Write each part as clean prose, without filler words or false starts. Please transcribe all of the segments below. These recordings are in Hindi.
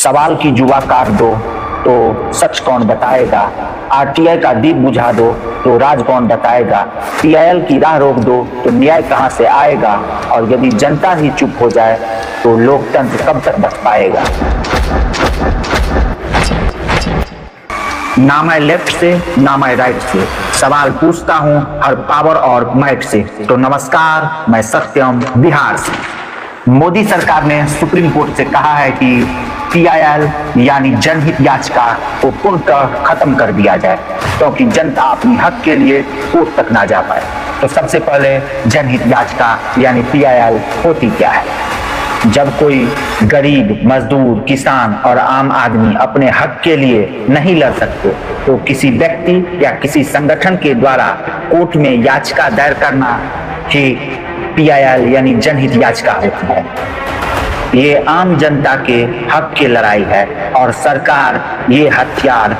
सवाल की जुआ काट दो तो सच कौन बताएगा। आरटीआई का दीप बुझा दो तो राज कौन बताएगा। पीआईएल की राह रोक दो तो न्याय कहां से आएगा। और यदि जनता ही चुप हो जाए तो लोकतंत्र कब तक बच पाएगा। ना मैं लेफ्ट से ना मैं राइट से, सवाल पूछता हूं हर पावर और माइट से। तो नमस्कार, मैं सत्यम बिहार से। मोदी सरकार ने सुप्रीम कोर्ट से कहा है कि पीआईएल यानी जनहित याचिका को पूर्णतः खत्म कर दिया जाए, क्योंकि जनता अपनी हक के लिए कोर्ट तक ना जा पाए। तो सबसे पहले जनहित याचिका यानी पीआईएल होती क्या है। जब कोई गरीब, मजदूर, किसान और आम आदमी अपने हक के लिए नहीं लड़ सकते तो किसी व्यक्ति या किसी संगठन के द्वारा कोर्ट में याचिका दायर करना ही पीआईएल यानी जनहित याचिका होती है। ये आम जनता के हक की लड़ाई है और सरकार ये हथियार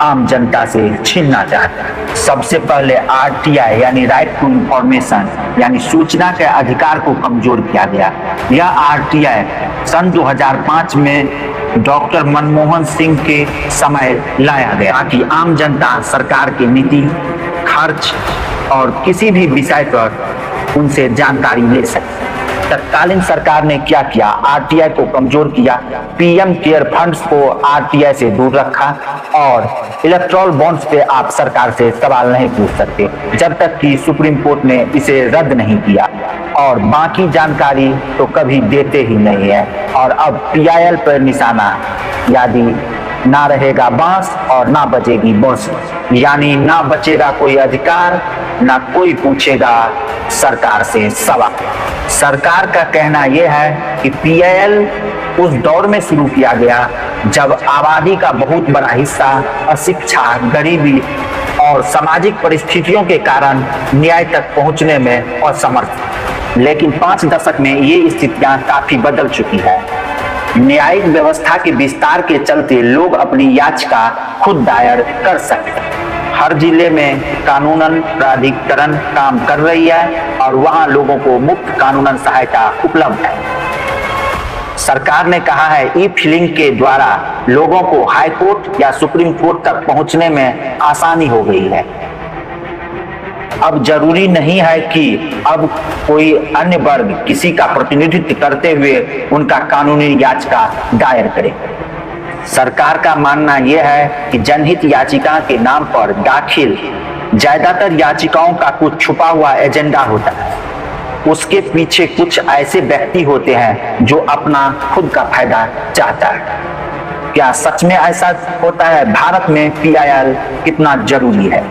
आम जनता से छीनना चाहता है। सबसे पहले आरटीआई यानी राइट टू इंफॉर्मेशन यानी सूचना के अधिकार को कमजोर किया गया। यह आरटीआई सन 2005 में डॉक्टर मनमोहन सिंह के समय लाया गया ताकि आम जनता सरकार की नीति, खर्च और किसी भी विषय पर उनसे जानकारी ले सके। तत्कालीन सरकार ने क्या किया, आरटीआई को कमजोर किया, पीएम केयर फंड्स को आरटीआई से दूर रखा और इलेक्ट्रॉल बॉन्ड्स पे आप सरकार से सवाल नहीं पूछ सकते जब तक कि सुप्रीम कोर्ट ने इसे रद्द नहीं किया। और बाकी जानकारी तो कभी देते ही नहीं है। और अब पीआईएल पर निशाना, यदि ना रहेगा बांस और ना बजेगी बांसुरी, यानी ना बचेगा कोई अधिकार, ना कोई पूछेगा सरकार से सवाल। सरकार का कहना यह है कि पीआईएल उस दौर में शुरू किया गया जब आबादी का बहुत बड़ा हिस्सा अशिक्षा, गरीबी और सामाजिक परिस्थितियों के कारण न्याय तक पहुंचने में असमर्थ। लेकिन 5 दशक में ये स्थितियां काफी बदल चुकी है। न्यायिक व्यवस्था के विस्तार के चलते लोग अपनी याचिका खुद दायर कर सकते हैं। हर जिले में कानूनन प्राधिकरण काम कर रही है और वहां लोगों को मुफ्त कानूनन सहायता उपलब्ध है। सरकार ने कहा है ई फिलिंग के द्वारा लोगों को हाई कोर्ट या सुप्रीम कोर्ट तक पहुंचने में आसानी हो गई है। अब जरूरी नहीं है कि अब कोई अन्य वर्ग किसी का प्रतिनिधित्व करते हुए उनका कानूनी याचिका दायर करे। सरकार का मानना यह है कि जनहित याचिका के नाम पर दाखिल ज्यादातर याचिकाओं का कुछ छुपा हुआ एजेंडा होता है। उसके पीछे कुछ ऐसे व्यक्ति होते हैं जो अपना खुद का फायदा चाहता है। क्या सच में ऐसा होता है? भारत में पीआईएल कितना जरूरी है?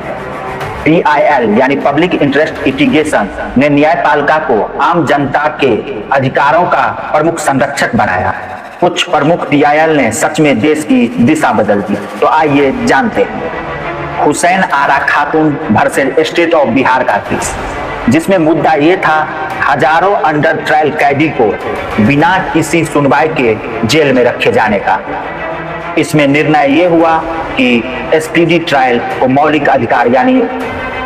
पीआईएल यानी पब्लिक इंटरेस्ट लिटिगेशन ने न्यायपालिका को आम जनता के अधिकारों का प्रमुख संरक्षक बनाया। कुछ प्रमुख पीआईएल ने सच में देश की दिशा बदल दी। तो आइए जानते हैं। हुसैन आरा खातून वर्सेस स्टेट ऑफ बिहार का केस, जिसमें मुद्दा ये था हजारों अंडर ट्रायल कैदी को बिना किसी सुनवाई के जेल में रखे जाने का। इसमें निर्णय ये हुआ कि स्पीडी ट्रायल को मौलिक अधिकार यानी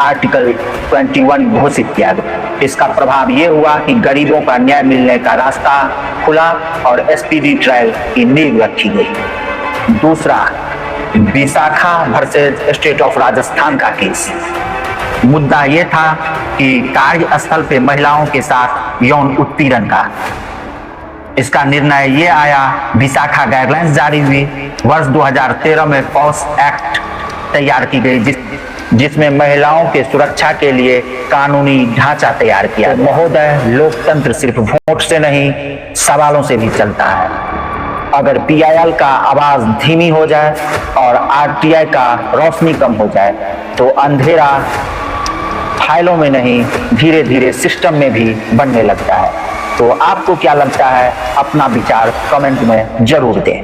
आर्टिकल 21 घोषित किया गया। इसका प्रभाव ये हुआ कि गरीबों का न्याय मिलने का रास्ता खुला और स्पीडी ट्रायल की नींव रखी गई। दूसरा, Vishakha versus state of Rajasthan का केस। मुद्दा ये था कि कार्यस्थल पे महिलाओं के साथ यौन उत्पीड़न का। इसका निर्णय ये आया, विशाखा गाइडलाइंस जारी हुई। वर्ष 2013 में पॉस एक्ट तैयार की गई जिसमें महिलाओं के सुरक्षा के लिए कानूनी ढांचा तैयार किया। तो महोदय, लोकतंत्र सिर्फ वोट से नहीं सवालों से भी चलता है। अगर पीआईएल का आवाज धीमी हो जाए और आरटीआई का रोशनी कम हो जाए तो अंधेरा फाइलों में नहीं, धीरे धीरे सिस्टम में भी बनने लगता है। तो आपको क्या लगता है? अपना विचार कमेंट में जरूर दें।